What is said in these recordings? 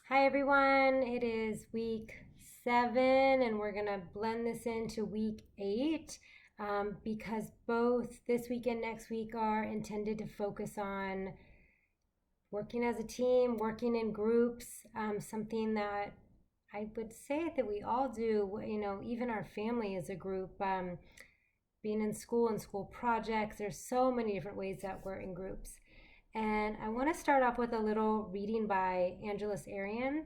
Hi everyone, it is week 7 and we're going to blend this into week 8 because both this week and next week are intended to focus on working as a team, working in groups, something that I would say that we all do, even our family as a group. Being in school and school projects, there's so many different ways that we're in groups. And I want to start off with a little reading by Angeles Arian.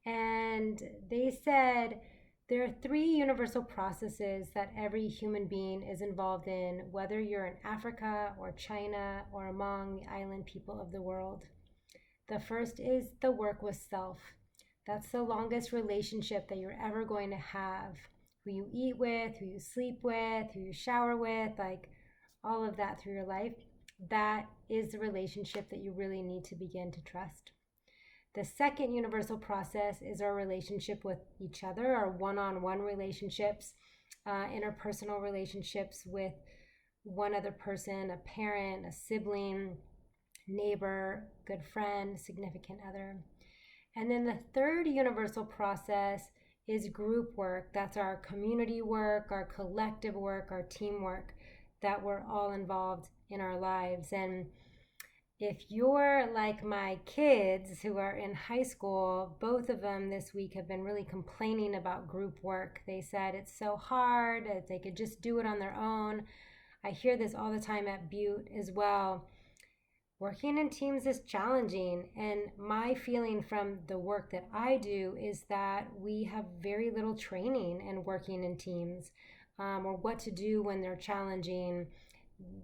And they said there are 3 universal processes that every human being is involved in, whether you're in Africa or China or among the island people of the world. The first is the work with self. That's the longest relationship that you're ever going to have. Who you eat with, who you sleep with, who you shower with, like all of that through your life. That is the relationship that you really need to begin to trust. The second universal process is our relationship with each other, our one on one relationships, interpersonal relationships with one other person, a parent, a sibling, neighbor, good friend, significant other. And then the third universal process is group work. That's our community work, our collective work, our teamwork that we're all involved in our lives. And if you're like my kids who are in high school, both of them this week have been really complaining about group work. They said it's so hard, if they could just do it on their own. I hear this all the time at Butte as well. Working in teams is challenging, and my feeling from the work that I do is that we have very little training in working in teams, or what to do when they're challenging.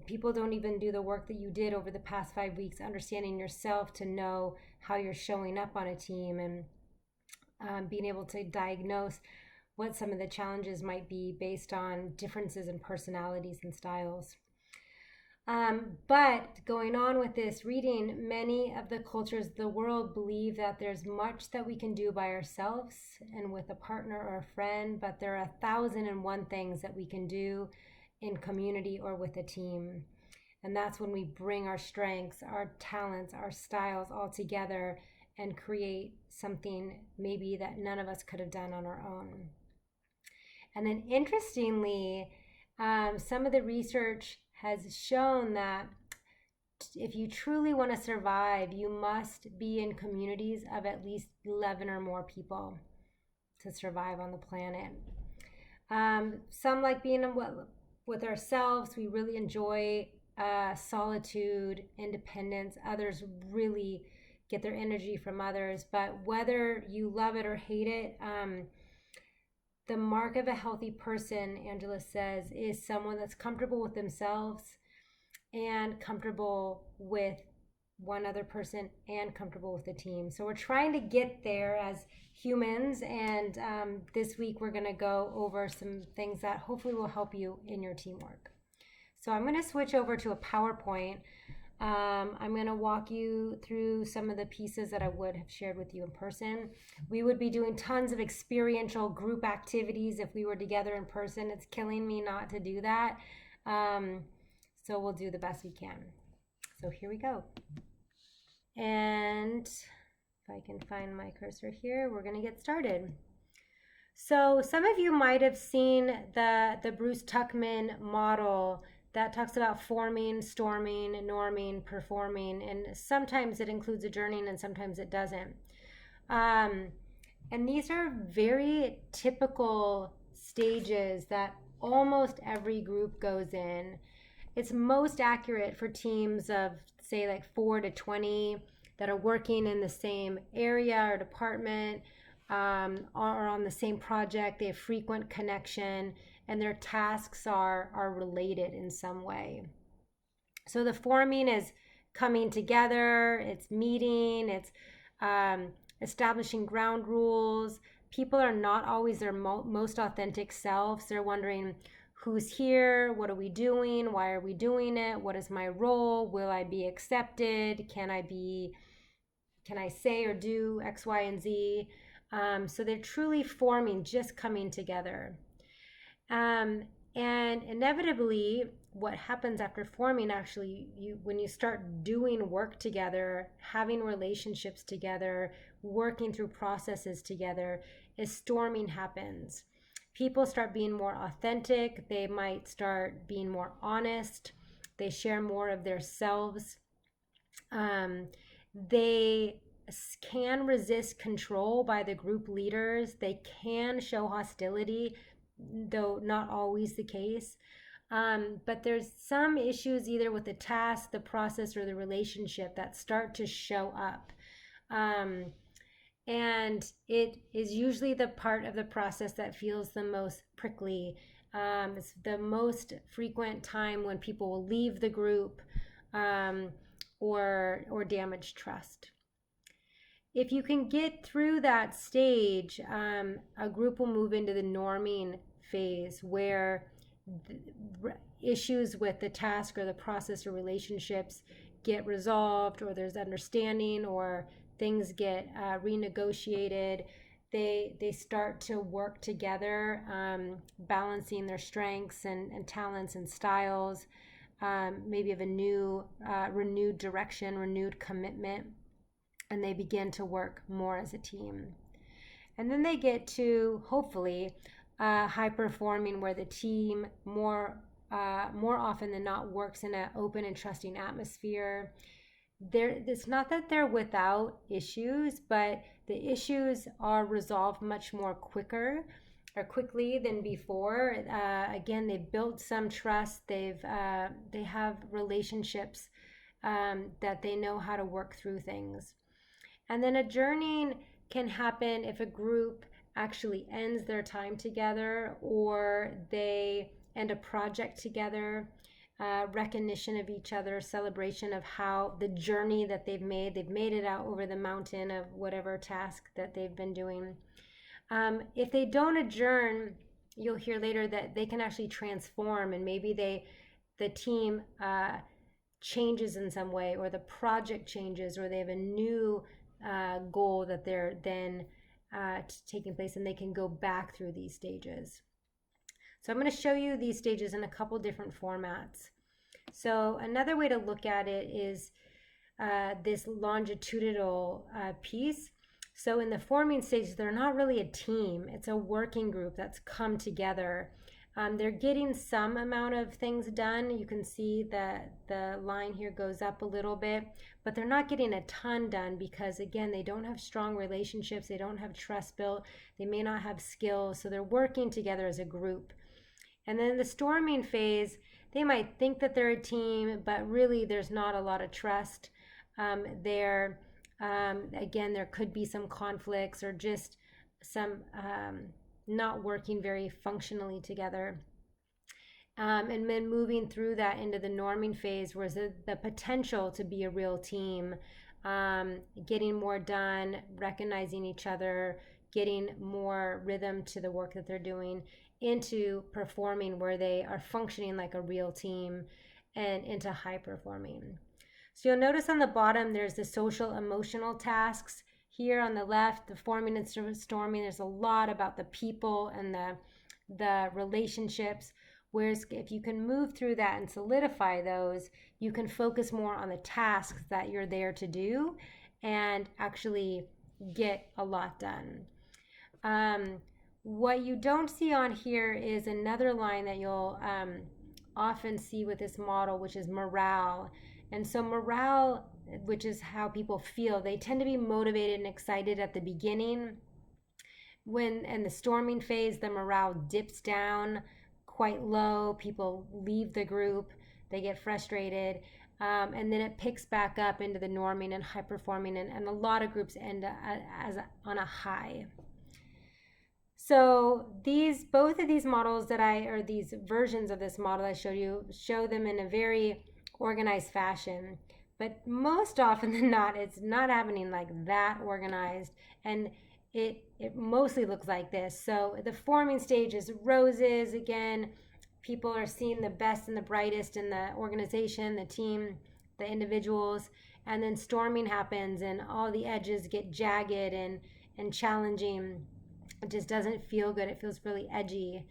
People don't even do the work that you did over the past 5 weeks, understanding yourself to know how you're showing up on a team and being able to diagnose what some of the challenges might be based on differences in personalities and styles. But going on with this reading, many of the cultures of the world believe that there's much that we can do by ourselves and with a partner or a friend, but there are 1,001 things that we can do in community or with a team. And that's when we bring our strengths, our talents, our styles all together and create something maybe that none of us could have done on our own. And then, interestingly, some of the research has shown that if you truly want to survive, you must be in communities of at least 11 or more people to survive on the planet. Some like being with ourselves. We really enjoy solitude, independence. Others really get their energy from others. But whether you love it or hate it, the mark of a healthy person, Angela says, is someone that's comfortable with themselves and comfortable with one other person and comfortable with the team. So we're trying to get there as humans. And this week we're going to go over some things that hopefully will help you in your teamwork. So I'm going to switch over to a PowerPoint. I'm going to walk you through some of the pieces that I would have shared with you in person. We would be doing tons of experiential group activities if we were together in person. It's killing me not to do that. So we'll do the best we can. So here we go. And if I can find my cursor here, we're going to get started. So some of you might have seen the Bruce Tuckman model that talks about forming, storming, norming, performing, and sometimes it includes adjourning and sometimes it doesn't. And these are very typical stages that almost every group goes in. It's most accurate for teams of, say, like 4 to 20 that are working in the same area or department, or on the same project. They have frequent connection and their tasks are related in some way. So the forming is coming together, it's meeting, it's establishing ground rules. People are not always their most authentic selves. They're wondering, who's here? What are we doing? Why are we doing it? What is my role? Will I be accepted? Can I say or do X, Y, and Z? So they're truly forming, just coming together. And inevitably, what happens after forming, actually, when you start doing work together, having relationships together, working through processes together, is storming happens. People start being more authentic. They might start being more honest. They share more of their selves. They can resist control by the group leaders. They can show hostility, though not always the case. But there's some issues either with the task, the process, or the relationship that start to show up. And it is usually the part of the process that feels the most prickly. It's the most frequent time when people will leave the group, or damage trust. If you can get through that stage, a group will move into the norming phase, where issues with the task or the process or relationships get resolved, or there's understanding, or things get renegotiated. They start to work together, balancing their strengths and talents and styles, maybe of a new, renewed direction, renewed commitment, and they begin to work more as a team. And then they get to, hopefully, high performing, where the team more often than not works in an open and trusting atmosphere. It's not that they're without issues, but the issues are resolved much more quickly than before. Again, they've built some trust. They have relationships, that they know how to work through things. And then adjourning can happen if a group actually ends their time together, or they end a project together. Recognition of each other, celebration of how the journey that they've made it out over the mountain of whatever task that they've been doing. If they don't adjourn, you'll hear later that they can actually transform, and maybe the team changes in some way, or the project changes, or they have a new goal that they're then taking place, and they can go back through these stages. So I'm going to show you these stages in a couple different formats. So another way to look at it is this longitudinal piece. So in the forming stages, they're not really a team. It's a working group that's come together. They're getting some amount of things done. You can see that the line here goes up a little bit, but they're not getting a ton done because, again, they don't have strong relationships. They don't have trust built. They may not have skills. So they're working together as a group. And then the storming phase, they might think that they're a team, but really there's not a lot of trust. Again, there could be some conflicts, or just some not working very functionally together. And then moving through that into the norming phase, where the potential to be a real team, getting more done, recognizing each other, getting more rhythm to the work that they're doing, into performing, where they are functioning like a real team, and into high performing. So you'll notice on the bottom there's the social emotional tasks. Here on the left, the forming and storming, there's a lot about the people and the relationships. Whereas if you can move through that and solidify those, you can focus more on the tasks that you're there to do and actually get a lot done. What you don't see on here is another line that you'll often see with this model, which is morale. And so morale, which is how people feel, they tend to be motivated and excited at the beginning. When in the storming phase, the morale dips down quite low. People leave the group, they get frustrated, and then it picks back up into the norming and high performing, and a lot of groups end on a high. So both of these models these versions of this model I showed you, show them in a very organized fashion. But most often than not, it's not happening like that organized, and it mostly looks like this. So the forming stage is roses. Again, people are seeing the best and the brightest in the organization, the team, the individuals, and then storming happens, and all the edges get jagged and challenging. It just doesn't feel good. It feels really edgy.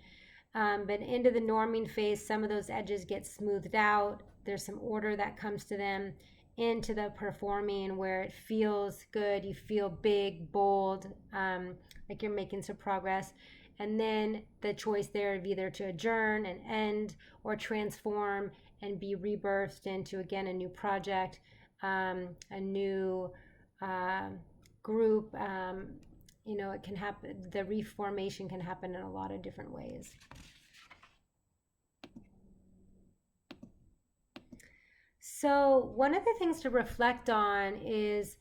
But into the norming phase, some of those edges get smoothed out. There's some order that comes to them. Into the performing, where it feels good, you feel big, bold, like you're making some progress. And then the choice there of either to adjourn and end, or transform and be rebirthed into, again, a new project, a new group. It can happen. The reformation can happen in a lot of different ways. So one of the things to reflect on is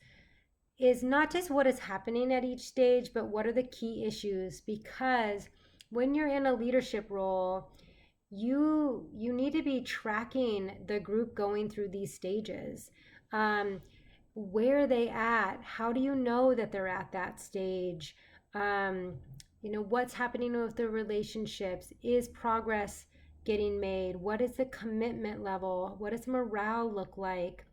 not just what is happening at each stage, but what are the key issues. Because when you're in a leadership role, you need to be tracking the group going through these stages. Where are they at? How do you know that they're at that stage? What's happening with their relationships? Is progress getting made? What is the commitment level? What does morale look like?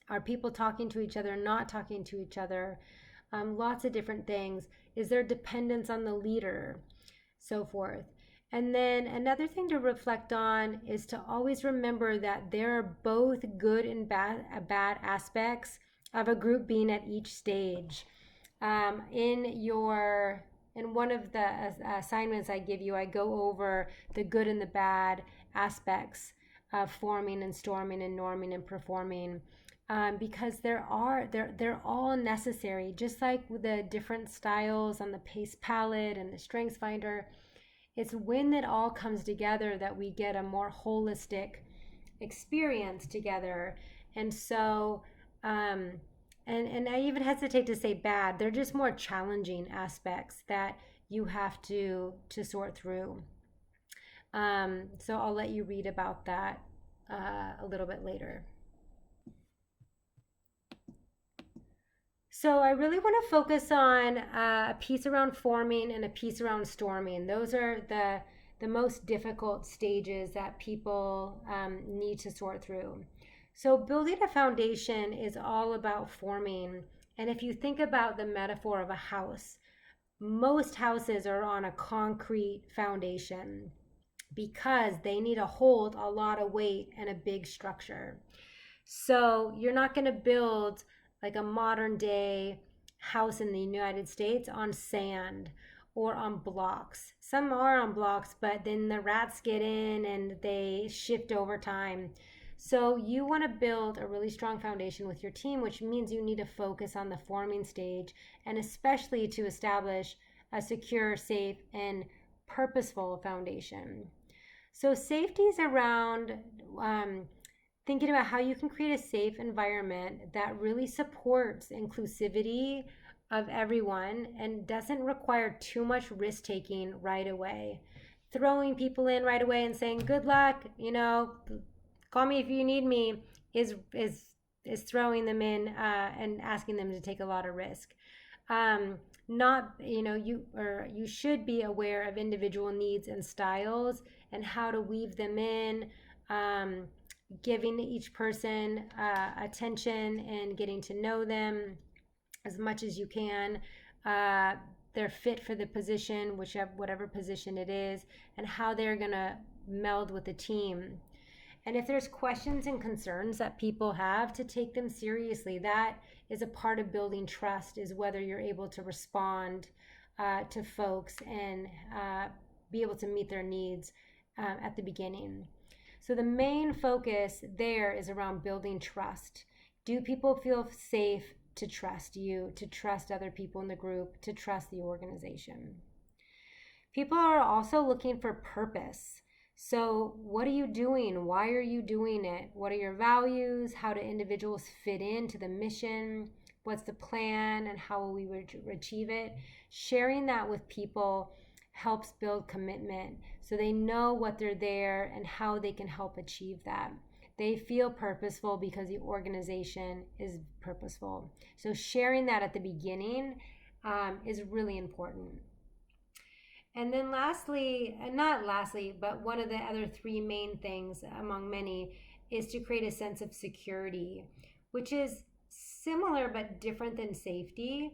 Are people talking to each other, not talking to each other? Lots of different things. Is there dependence on the leader? So forth. And then another thing to reflect on is to always remember that there are both good and bad aspects of a group being at each stage. In one of the assignments I give you, I go over the good and the bad aspects of forming and storming and norming and performing. Because they're all necessary. Just like with the different styles on the PACE palette and the Strengths Finder, it's when it all comes together that we get a more holistic experience together. And so, and I even hesitate to say bad. They're just more challenging aspects that you have to sort through. So I'll let you read about that a little bit later. So I really want to focus on a piece around forming and a piece around storming. Those are the most difficult stages that people need to sort through. So building a foundation is all about forming. And if you think about the metaphor of a house, most houses are on a concrete foundation because they need to hold a lot of weight and a big structure. So you're not going to build like a modern day house in the United States on sand or on blocks. Some are on blocks, but then the rats get in and they shift over time. So you want to build a really strong foundation with your team, which means you need to focus on the forming stage, and especially to establish a secure, safe, and purposeful foundation. So safety is around thinking about how you can create a safe environment that really supports inclusivity of everyone and doesn't require too much risk taking right away. Throwing people in right away and saying good luck, call me if you need me, is throwing them in and asking them to take a lot of risk. You should be aware of individual needs and styles and how to weave them in. Giving each person attention and getting to know them as much as you can. They're fit for the position, whatever position it is, and how they're going to meld with the team. And if there's questions and concerns that people have, to take them seriously. That is a part of building trust, is whether you're able to respond to folks and be able to meet their needs at the beginning. So the main focus there is around building trust. Do people feel safe to trust you, to trust other people in the group, to trust the organization? People are also looking for purpose. So what are you doing? Why are you doing it? What are your values? How do individuals fit into the mission? What's the plan and how will we achieve it? Sharing that with people helps build commitment, so they know what they're there and how they can help achieve that. They feel purposeful because the organization is purposeful. So sharing that at the beginning is really important. And then lastly, and not lastly, but one of the other three main things among many is to create a sense of security, which is similar but different than safety.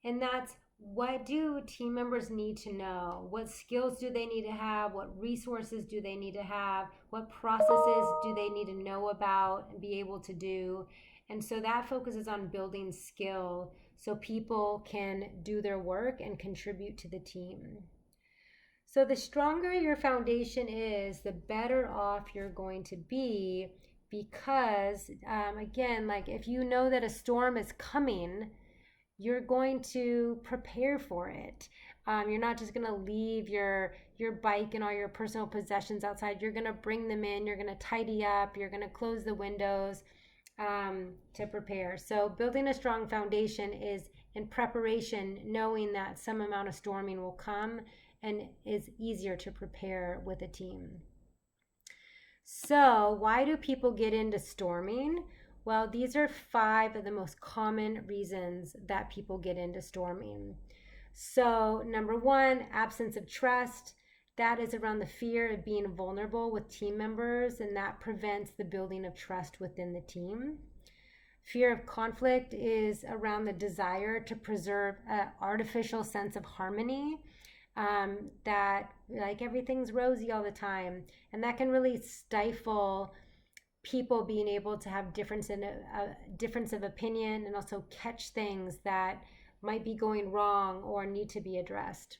And that's what do team members need to know? What skills do they need to have? What resources do they need to have? What processes do they need to know about and be able to do? And so that focuses on building skill so people can do their work and contribute to the team. So the stronger your foundation is, the better off you're going to be because, again, like if you know that a storm is coming, you're going to prepare for it. You're not just going to leave your bike and all your personal possessions outside. You're going to bring them in. You're going to tidy up. You're going to close the windows to prepare. So building a strong foundation is in preparation, knowing that some amount of storming will come and is easier to prepare with a team. So why do people get into storming? Well, these are 5 of the most common reasons that people get into storming. So, number 1, absence of trust. That is around the fear of being vulnerable with team members, and that prevents the building of trust within the team. Fear of conflict is around the desire to preserve an artificial sense of harmony, that like everything's rosy all the time, and that can really stifle people being able to have difference of opinion and also catch things that might be going wrong or need to be addressed.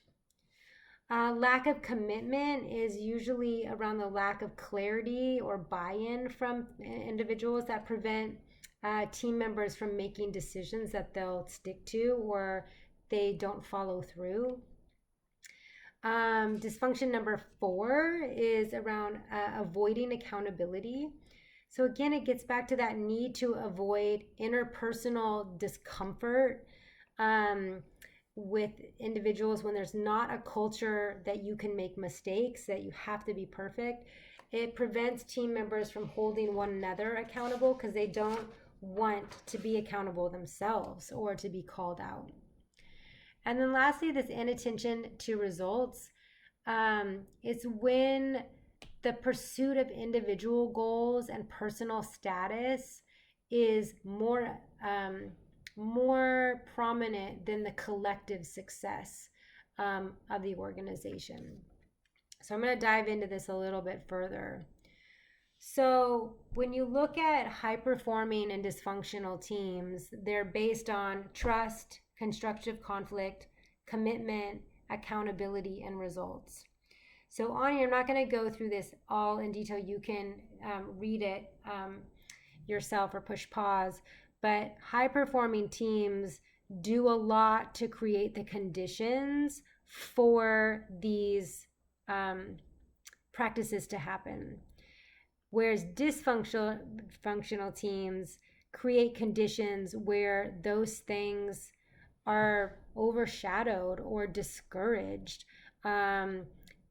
Lack of commitment is usually around the lack of clarity or buy-in from individuals that prevent team members from making decisions that they'll stick to or they don't follow through. Dysfunction number 4 is around avoiding accountability. So again, it gets back to that need to avoid interpersonal discomfort with individuals when there's not a culture that you can make mistakes, that you have to be perfect. It prevents team members from holding one another accountable because they don't want to be accountable themselves or to be called out. And then lastly, this inattention to results. It's when the pursuit of individual goals and personal status is more prominent than the collective success of the organization. So I'm going to dive into this a little bit further. So when you look at high performing and dysfunctional teams, they're based on trust, constructive conflict, commitment, accountability, and results. So on here, I'm not going to go through this all in detail. You can read it yourself or push pause. But high performing teams do a lot to create the conditions for these practices to happen. Whereas dysfunctional teams create conditions where those things are overshadowed or discouraged.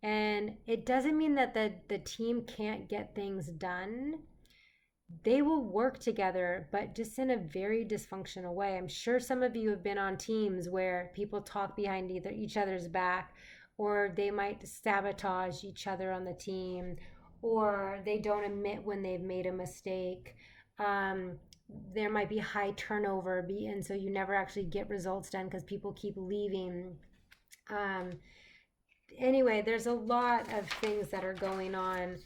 And it doesn't mean that the team can't get things done. They will work together, but just in a very dysfunctional way. I'm sure some of you have been on teams where people talk behind each other's back, or they might sabotage each other on the team, or they don't admit when they've made a mistake. There might be high turnover, and so you never actually get results done because people keep leaving. Anyway, there's a lot of things that are going on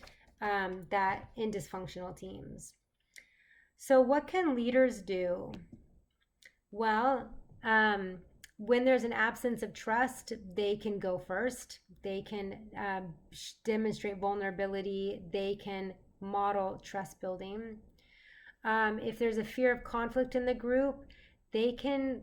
that in dysfunctional teams. So what can leaders do? Well, when there's an absence of trust, they can go first. They can demonstrate vulnerability. They can model trust building. If there's a fear of conflict in the group, they can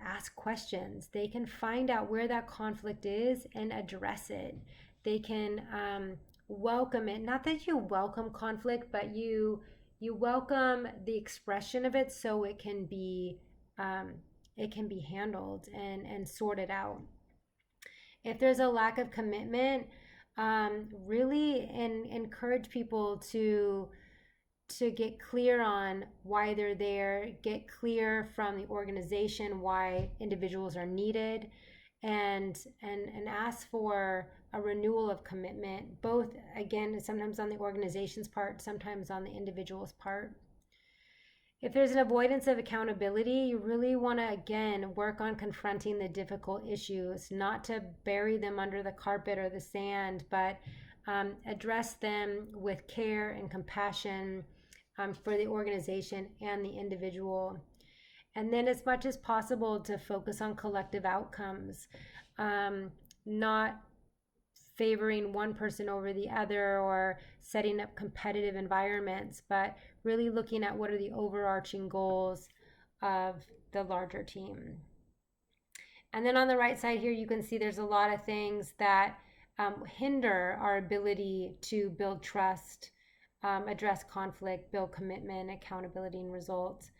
ask questions. They can find out where that conflict is and address it. They can welcome it. Not that you welcome conflict, but you welcome the expression of it so it can be handled and sorted out. If there's a lack of commitment, really encourage people to get clear on why they're there, get clear from the organization why individuals are needed, and ask for a renewal of commitment, both, again, sometimes on the organization's part, sometimes on the individual's part. If there's an avoidance of accountability, you really want to, again, work on confronting the difficult issues, not to bury them under the carpet or the sand, but address them with care and compassion for the organization and the individual. And then, as much as possible, to focus on collective outcomes, not favoring one person over the other or setting up competitive environments, but really looking at what are the overarching goals of the larger team. And then on the right side here, you can see there's a lot of things that hinder our ability to build trust, address conflict, build commitment, accountability, and results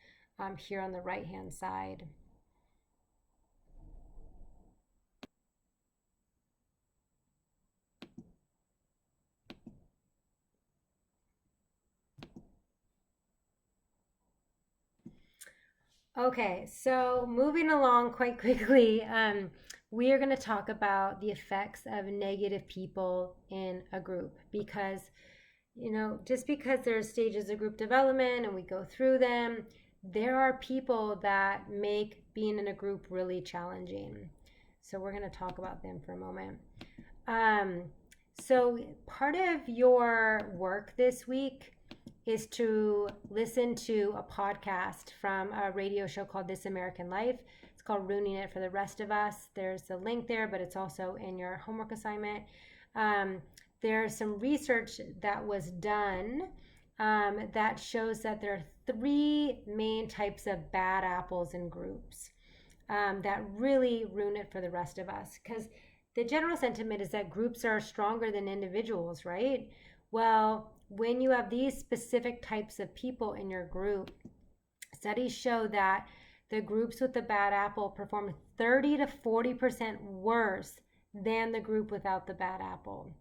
here on the right-hand side. Okay, so moving along quite quickly, we are going to talk about the effects of negative people in a group because, just because there are stages of group development and we go through them, there are people that make being in a group really challenging. So we're going to talk about them for a moment. So part of your work this week is to listen to a podcast from a radio show called This American Life. It's called Ruining It for the Rest of Us. There's a link there, but it's also in your homework assignment. There's some research that was done that shows that there are 3 main types of bad apples in groups that really ruin it for the rest of us. Because the general sentiment is that groups are stronger than individuals, right? Well, when you have these specific types of people in your group, studies show that the groups with the bad apple perform 30 to 40% worse than the group without the bad apple.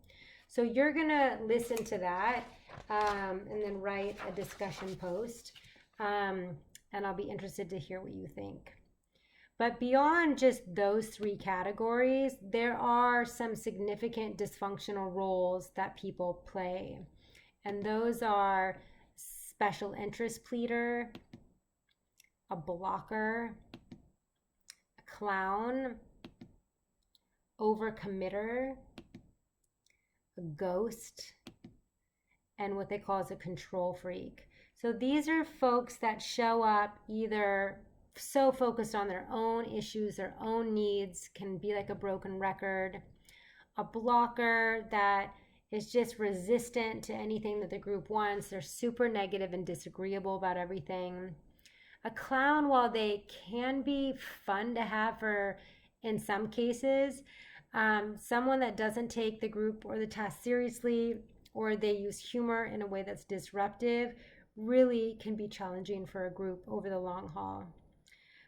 So you're going to listen to that and then write a discussion post. And I'll be interested to hear what you think. But beyond just those 3 categories, there are some significant dysfunctional roles that people play. And those are special interest pleader, a blocker, a clown, overcommitter, a ghost, and what they call as a control freak. So these are folks that show up either so focused on their own issues, their own needs, can be like a broken record, a blocker that is just resistant to anything that the group wants. They're super negative and disagreeable about everything. A clown, while they can be fun to have for in some cases, someone that doesn't take the group or the task seriously, or they use humor in a way that's disruptive, really can be challenging for a group over the long haul.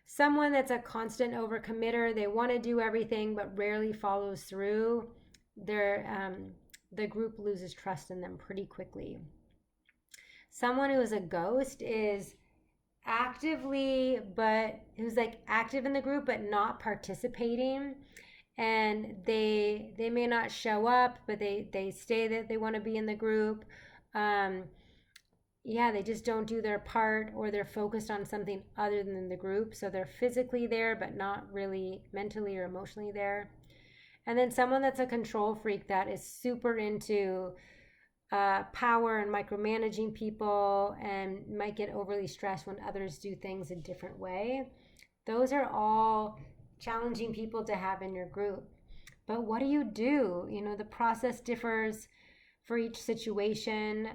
Someone that's a constant overcommitter, they want to do everything but rarely follows through, the group loses trust in them pretty quickly. Someone who is a ghost is who's like active in the group but not participating, and they may not show up, but they say that they want to be in the group. They just don't do their part, or they're focused on something other than the group. So they're physically there, but not really mentally or emotionally there. And then someone that's a control freak that is super into power and micromanaging people and might get overly stressed when others do things a different way. Those are all challenging people to have in your group. But what do? The process differs for each situation.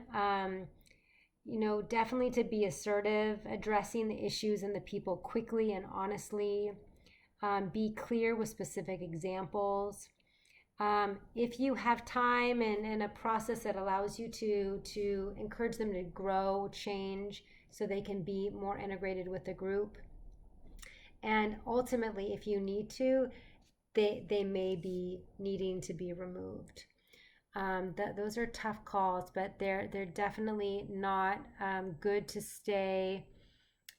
Definitely to be assertive, addressing the issues and the people quickly and honestly. Be clear with specific examples. If you have time and a process that allows you to encourage them to grow, change, so they can be more integrated with the group. And ultimately, if you need to, they may be needing to be removed. Those are tough calls, but they're definitely not good to stay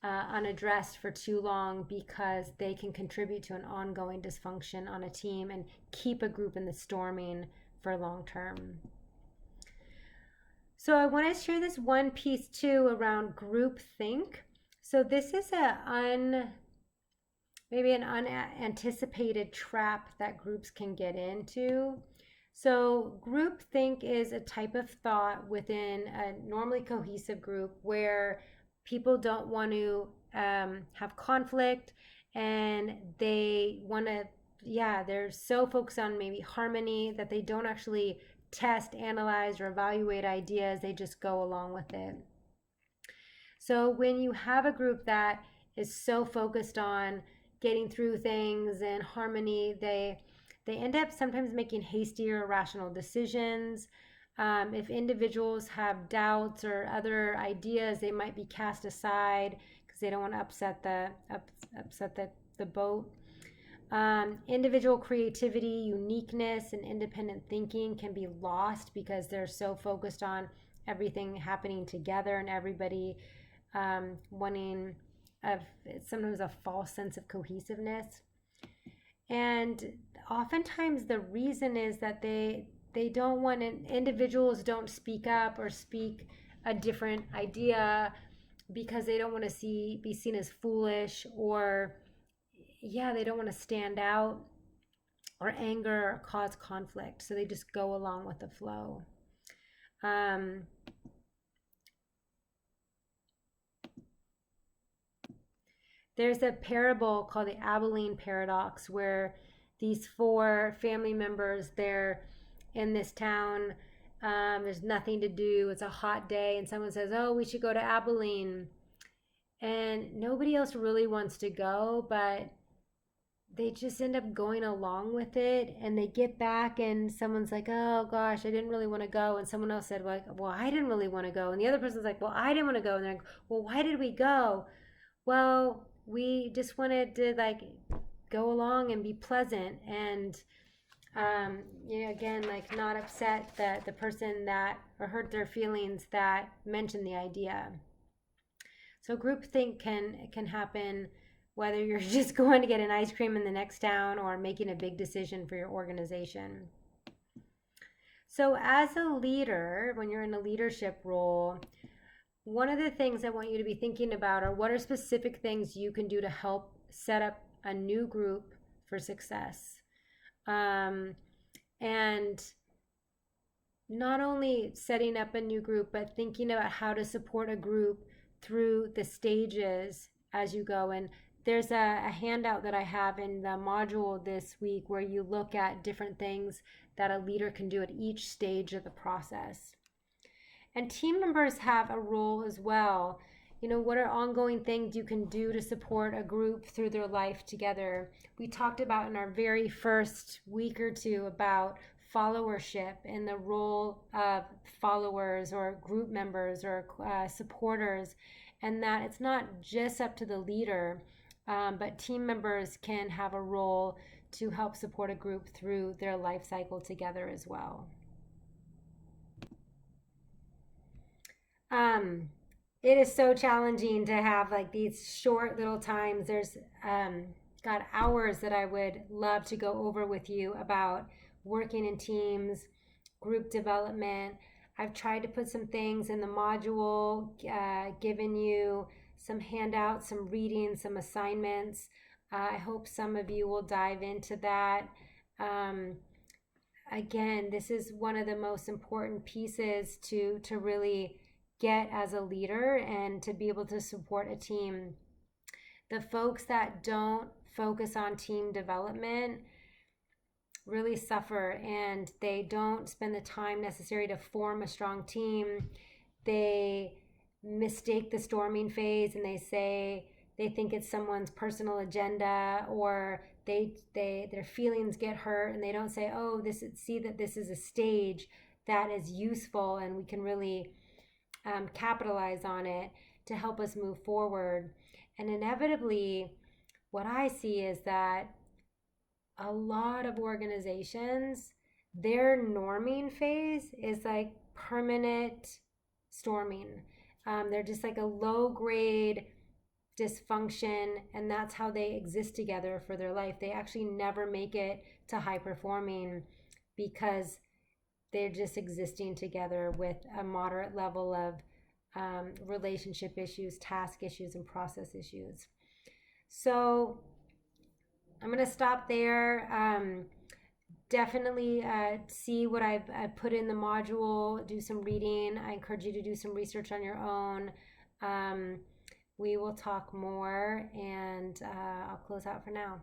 unaddressed for too long, because they can contribute to an ongoing dysfunction on a team and keep a group in the storming for long term. So I want to share this one piece too around groupthink. So this is maybe an unanticipated trap that groups can get into. So groupthink is a type of thought within a normally cohesive group where people don't want to have conflict, and they want to, yeah, they're so focused on maybe harmony that they don't actually test, analyze, or evaluate ideas. They just go along with it. So when you have a group that is so focused on getting through things and harmony, they end up sometimes making hasty or irrational decisions. If individuals have doubts or other ideas, they might be cast aside because they don't want to upset the boat. Individual creativity, uniqueness, and independent thinking can be lost because they're so focused on everything happening together and everybody wanting sometimes a false sense of cohesiveness. And oftentimes the reason is that they don't want individuals don't speak up or speak a different idea because they don't want to be seen as foolish, or yeah, they don't want to stand out or anger or cause conflict, so they just go along with the flow. There's a parable called the Abilene Paradox where these four family members, they're in this town. There's nothing to do. It's a hot day, and someone says, "Oh, we should go to Abilene," and nobody else really wants to go, but they just end up going along with it. And they get back, and someone's like, "Oh gosh, I didn't really want to go," and someone else said, "Like, well, I didn't really want to go," and the other person's like, "Well, I didn't want to go," and they're like, "Well, why did we go?" Well, we just wanted to like go along and be pleasant, and again, like not upset the person that, or hurt their feelings that mentioned the idea. So groupthink can happen whether you're just going to get an ice cream in the next town or making a big decision for your organization. So as a leader, when you're in a leadership role, one of the things I want you to be thinking about are what are specific things you can do to help set up a new group for success. And not only setting up a new group, but thinking about how to support a group through the stages as you go. And there's a handout that I have in the module this week where you look at different things that a leader can do at each stage of the process. And team members have a role as well. What are ongoing things you can do to support a group through their life together? We talked about in our very first week or two about followership and the role of followers or group members or supporters, and that it's not just up to the leader, but team members can have a role to help support a group through their life cycle together as well. It is so challenging to have like these short little times. There's got hours that I would love to go over with you about working in teams, group development. I've tried to put some things in the module, given you some handouts, some reading, some assignments. I hope some of you will dive into that. Again, this is one of the most important pieces to really get as a leader and to be able to support a team. The folks that don't focus on team development really suffer, and they don't spend the time necessary to form a strong team. They mistake the storming phase, and they think it's someone's personal agenda, or their feelings get hurt, and they don't say, "Oh, see that this is a stage that is useful and we can really capitalize on it to help us move forward." And inevitably, what I see is that a lot of organizations, their norming phase is like permanent storming. They're just like a low grade dysfunction, and that's how they exist together for their life. They actually never make it to high performing because they're just existing together with a moderate level of relationship issues, task issues, and process issues. So I'm going to stop there. Definitely see what I put in the module, do some reading. I encourage you to do some research on your own. We will talk more, and I'll close out for now.